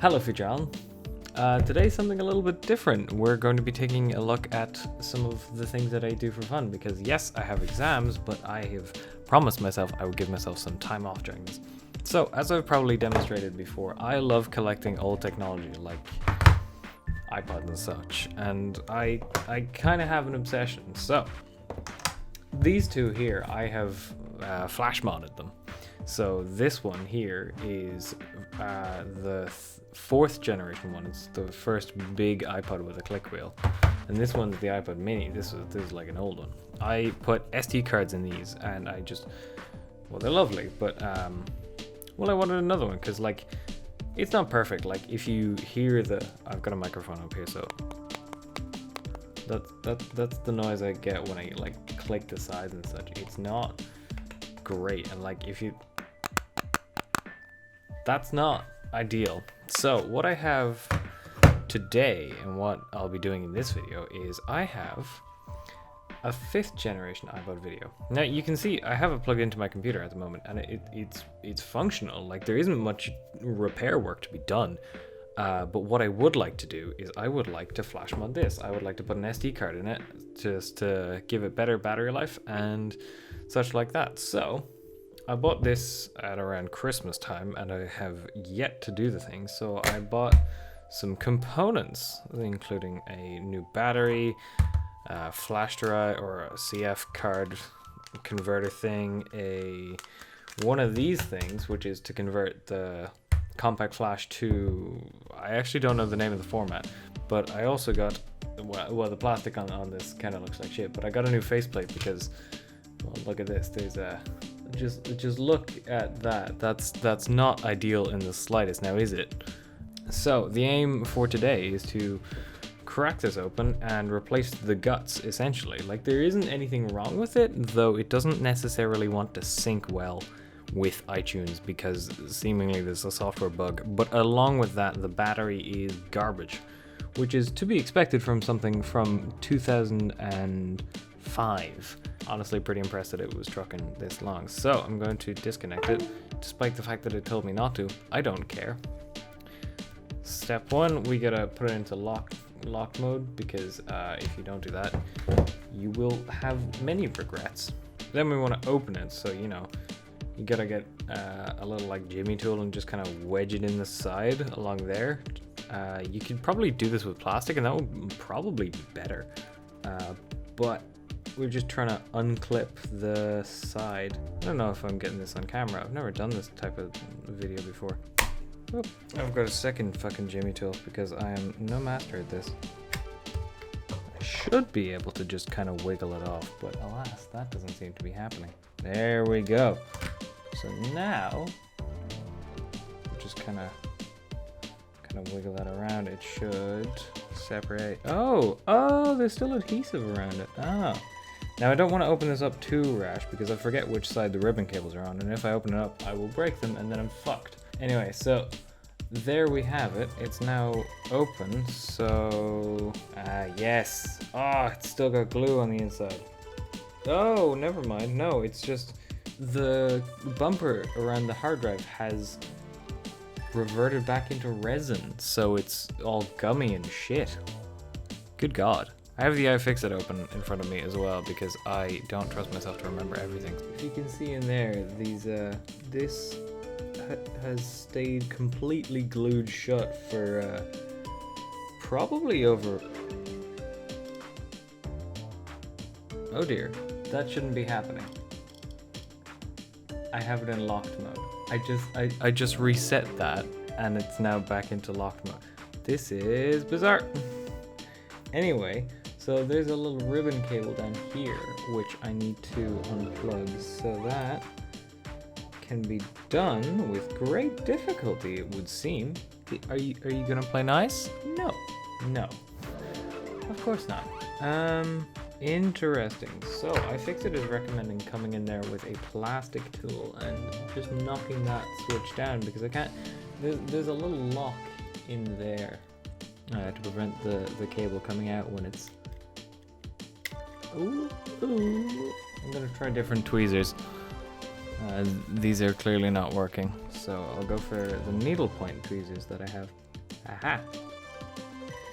Hello, Future Alan. Today's something a little bit different. We're going to be taking a look at some of the things that I do for fun because yes, I have exams, but I have promised myself I would give myself some time off during this. So, as I've probably demonstrated before, I love collecting old technology like iPods and such, and I kind of have an obsession. So, these two here, I have flash modded them. So this one here is the fourth generation one. It's the first big iPod with a click wheel, and this one's the iPod Mini. This is like an old one. I put SD cards in these, and they're lovely, but I wanted another one because like it's not perfect. Like if you hear I've got a microphone up here, so that's the noise I get when I like click the sides and such. It's not great, and like that's not ideal. So what I have today and what I'll be doing in this video is I have a 5th generation iPod video. Now you can see I have it plugged into my computer at the moment, and it's functional. Like there isn't much repair work to be done. But what I would like to do is I would like to flash mod this. I would like to put an SD card in it just to give it better battery life and such like that. So I bought this at around Christmas time, and I have yet to do the thing. So I bought some components, including a new battery, flash drive or a CF card converter thing, one of these things, which is to convert the compact flash to, I actually don't know the name of the format, but I also got, the plastic on this kind of looks like shit, but I got a new faceplate because, well, look at this, there's just look at that. That's not ideal in the slightest, now is it? So the aim for today is to crack this open and replace the guts, essentially. Like there isn't anything wrong with it, though it doesn't necessarily want to sync well with iTunes because seemingly there's a software bug. But along with that, the battery is garbage, which is to be expected from something from 2005. Honestly, pretty impressed that it was trucking this long. So I'm going to disconnect it, despite the fact that it told me not to. I don't care. Step 1, we gotta put it into lock mode because if you don't do that, you will have many regrets. Then we want to open it, so you gotta get a little like jimmy tool and just kind of wedge it in the side along there. You could probably do this with plastic, and that would probably be better. But we're just trying to unclip the side. I don't know if I'm getting this on camera. I've never done this type of video before. Oh, I've got a second fucking jimmy tool because I am no master at this. I should be able to just kind of wiggle it off, but alas, that doesn't seem to be happening. There we go. So now, just kind of wiggle that around. It should separate. Oh, there's still adhesive around it. Oh. Now I don't want to open this up too rash because I forget which side the ribbon cables are on, and if I open it up, I will break them and then I'm fucked. Anyway, so there we have it. It's now open, so yes. It's still got glue on the inside. Oh, never mind. No, it's just the bumper around the hard drive has reverted back into resin, so it's all gummy and shit. Good God. I have the iFixit open in front of me as well because I don't trust myself to remember everything. If you can see in there, this has stayed completely glued shut for probably over. Oh dear, that shouldn't be happening. I have it in locked mode. I just reset that and it's now back into locked mode. This is bizarre. Anyway, so there's a little ribbon cable down here which I need to unplug, so that can be done with great difficulty, it would seem. Are you gonna play nice? No, of course not. Interesting. So iFixit is recommending coming in there with a plastic tool and just knocking that switch down because I can't. There's a little lock in there to prevent the cable coming out when it's. Ooh. I'm gonna try different tweezers. These are clearly not working, so I'll go for the needlepoint tweezers that I have. Aha!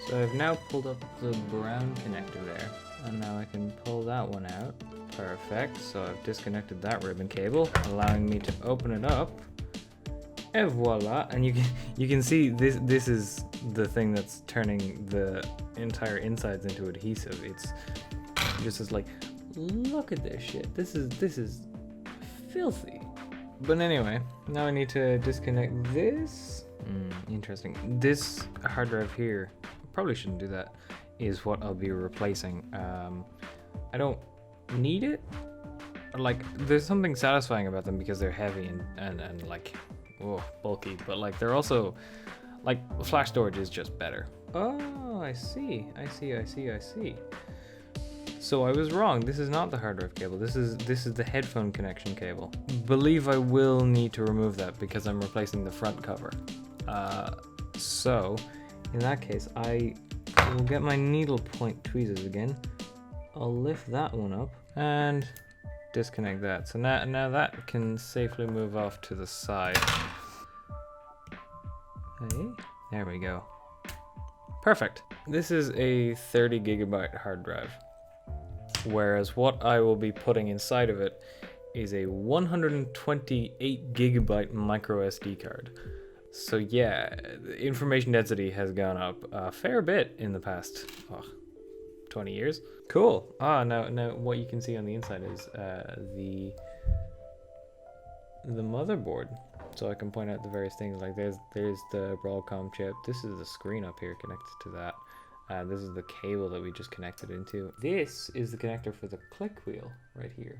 So I've now pulled up the brown connector there, and now I can pull that one out. Perfect. So I've disconnected that ribbon cable, allowing me to open it up. And voila! And you can see this is the thing that's turning the entire insides into adhesive. It's just as like, look at this shit. This is filthy. But anyway, now I need to disconnect this. Interesting. This hard drive here, probably shouldn't do that, is what I'll be replacing. I don't need it. Like, there's something satisfying about them because they're heavy and like, oh, bulky, but like they're also, like, flash storage is just better. Oh, I see. So I was wrong. This is not the hard drive cable. This is the headphone connection cable. Believe I will need to remove that because I'm replacing the front cover. So in that case, I will get my needle point tweezers again. I'll lift that one up and disconnect that. So now that can safely move off to the side. Hey, there we go. Perfect. This is a 30 gigabyte hard drive, whereas what I will be putting inside of it is a 128 gigabyte micro SD card. So yeah, the information density has gone up a fair bit in the past 20 years. Cool. Now what you can see on the inside is the motherboard. So I can point out the various things, like there's the Broadcom chip. This is the screen up here connected to that. This is the cable that we just connected into. This is the connector for the click wheel right here.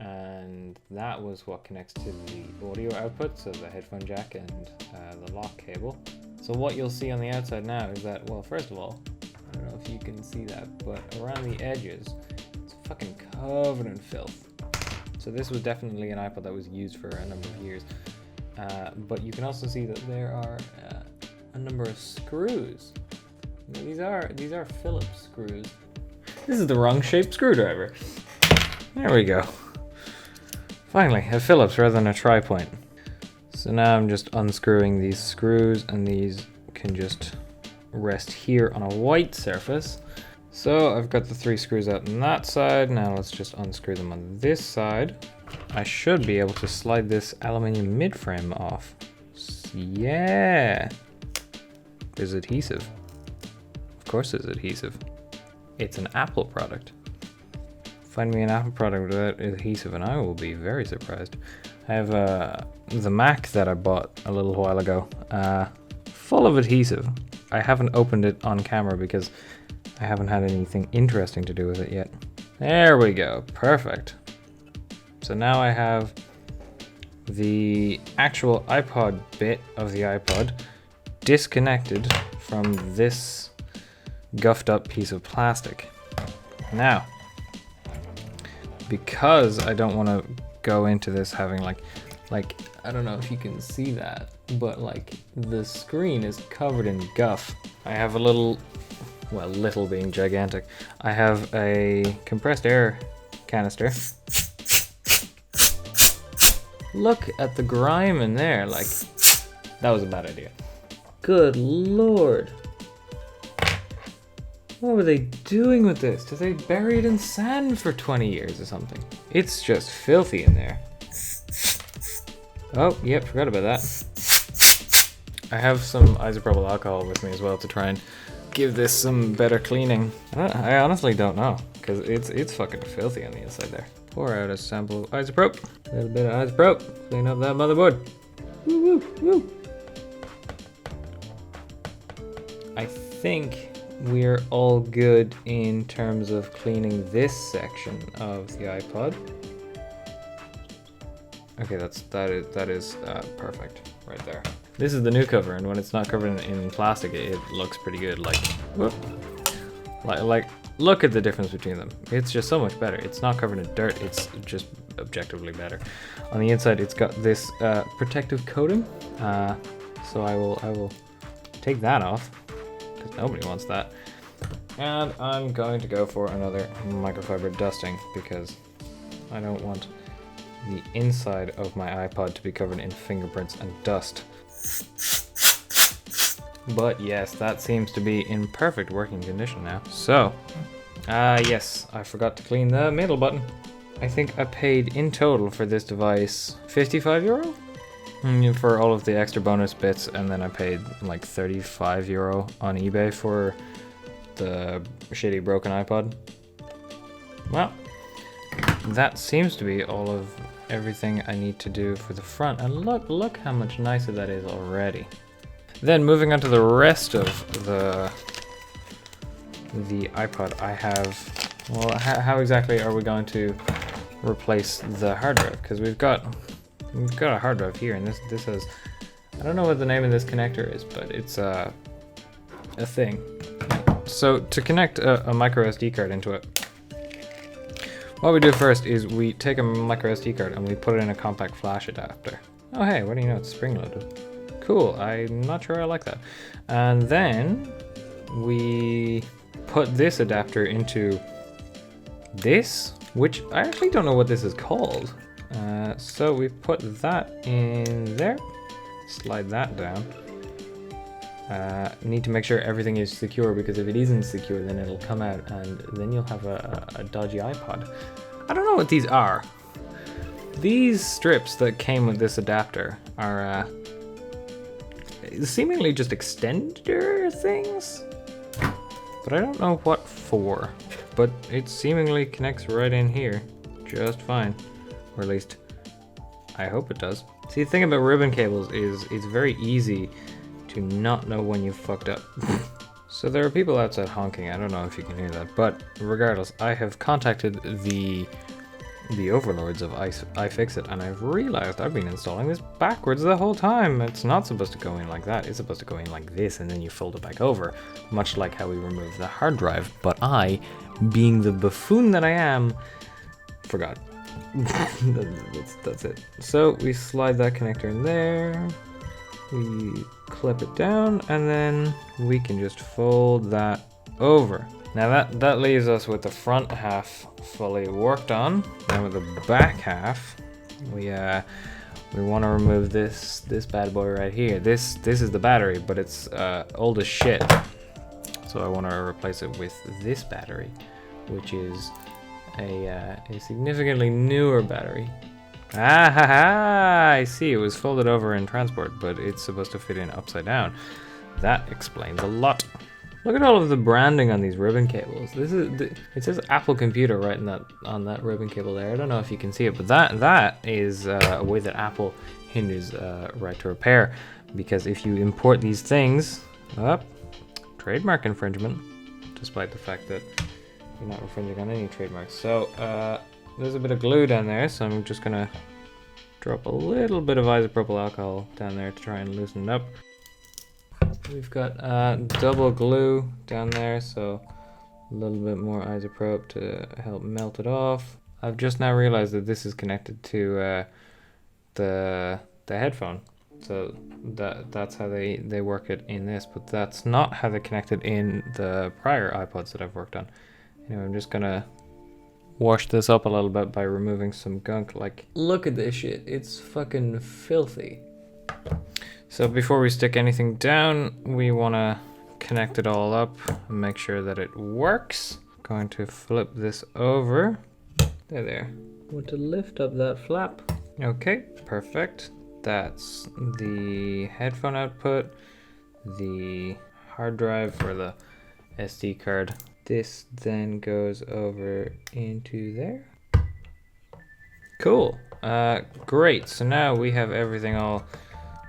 And that was what connects to the audio output, so the headphone jack and the lock cable. So what you'll see on the outside now is that, well, first of all, I don't know if you can see that, but around the edges, it's fucking covered in filth. So this was definitely an iPod that was used for a number of years. But you can also see that there are a number of screws. Now, these are Phillips screws. This is the wrong shaped screwdriver. There we go. Finally, a Phillips rather than a tri-point. So now I'm just unscrewing these screws, and these can just rest here on a white surface. So I've got the 3 screws out on that side. Now let's just unscrew them on this side. I should be able to slide this aluminium mid-frame off. Yeah. There's adhesive. Of course there's adhesive. It's an Apple product. Find me an Apple product without adhesive and I will be very surprised. I have the Mac that I bought a little while ago, full of adhesive. I haven't opened it on camera because I haven't had anything interesting to do with it yet. There we go, perfect. So now I have the actual iPod bit of the iPod disconnected from this guffed up piece of plastic. Now, because I don't want to go into this having like I don't know if you can see that, but like the screen is covered in guff. I have a little, well, little being gigantic, I have a compressed air canister. Look at the grime in there, like, that was a bad idea. Good lord. What were they doing with this? Did they bury it in sand for 20 years or something? It's just filthy in there. Oh, yep, forgot about that. I have some isopropyl alcohol with me as well to try and give this some better cleaning. I honestly don't know, because it's fucking filthy on the inside there. Pour out a sample of isoprop. A little bit of isoprop. Clean up that motherboard. Woo, woo, woo. I think we're all good in terms of cleaning this section of the iPod. Okay, that is perfect right there. This is the new cover, and when it's not covered in plastic, it looks pretty good. Like, whoop, like, look at the difference between them. It's just so much better. It's not covered in dirt. It's just objectively better. On the inside, it's got this protective coating. So I will take that off because nobody wants that. And I'm going to go for another microfiber dusting because I don't want the inside of my iPod to be covered in fingerprints and dust. But yes, that seems to be in perfect working condition now. So, yes, I forgot to clean the middle button. I think I paid in total for this device 55 euro for all of the extra bonus bits, and then I paid like 35 euro on eBay for the shitty broken iPod. Well, that seems to be all of everything I need to do for the front, and look how much nicer that is already. Then moving on to the rest of the iPod, I have, well, how exactly are we going to replace the hard drive? Because we've got a hard drive here, and this has, I don't know what the name of this connector is, but it's a thing. So to connect a micro SD card into it, what we do first is we take a micro SD card and we put it in a compact flash adapter. Oh hey, what do you know, it's spring loaded. Cool, I'm not sure I like that. And then we put this adapter into this, which I actually don't know what this is called. So we put that in there, slide that down. Need to make sure everything is secure, because if it isn't secure, then it'll come out and then you'll have a dodgy iPod. I don't know what these are. These strips that came with this adapter are seemingly just extender things, but I don't know what for. But it seemingly connects right in here just fine, or at least I hope it does. See, the thing about ribbon cables is it's very easy to not know when you fucked up. So there are people outside honking, I don't know if you can hear that, but regardless, I have contacted the overlords of iFixit, and I've realized I've been installing this backwards the whole time. It's not supposed to go in like that, it's supposed to go in like this, and then you fold it back over, much like how we remove the hard drive, but I, being the buffoon that I am, forgot. That's it. So we slide that connector in there, we clip it down, and then we can just fold that over. Now that leaves us with the front half fully worked on. Then with the back half, we want to remove this bad boy right here. This is the battery, but it's old as shit. So I want to replace it with this battery, which is a significantly newer battery. Ah ha ha! I see, it was folded over in transport, but it's supposed to fit in upside down. That explains a lot. Look at all of the branding on these ribbon cables. It says Apple Computer right on that ribbon cable there. I don't know if you can see it, but that is a way that Apple hinders right to repair. Because if you import these things, trademark infringement, despite the fact that you're not infringing on any trademarks. So there's a bit of glue down there, so I'm just gonna drop a little bit of isopropyl alcohol down there to try and loosen it up. We've got double glue down there, so a little bit more isopropyl to help melt it off. I've just now realized that this is connected to the headphone, so that's how they work it in this, but that's not how they connected in the prior iPods that I've worked on. Anyway, I'm just gonna wash this up a little bit by removing some gunk. Like, look at this shit, it's fucking filthy. So before we stick anything down, we want to connect it all up and make sure that it works. Going to flip this over. There. Want to lift up that flap. Okay, perfect. That's the headphone output, the hard drive or the SD card. This then goes over into there. Cool. Great. So now we have everything all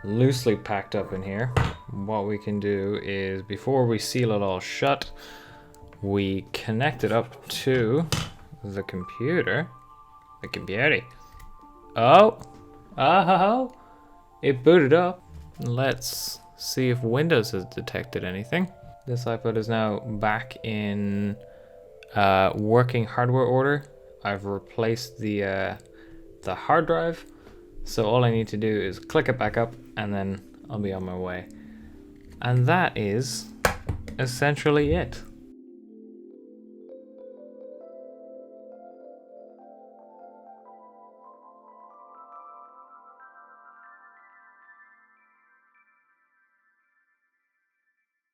loosely packed up in here. What we can do is, before we seal it all shut, we connect it up to the computer. Oh, it booted up. Let's see if Windows has detected anything. This iPod is now back in working hardware order. I've replaced the hard drive. So all I need to do is click it back up, and then I'll be on my way. And that is essentially it.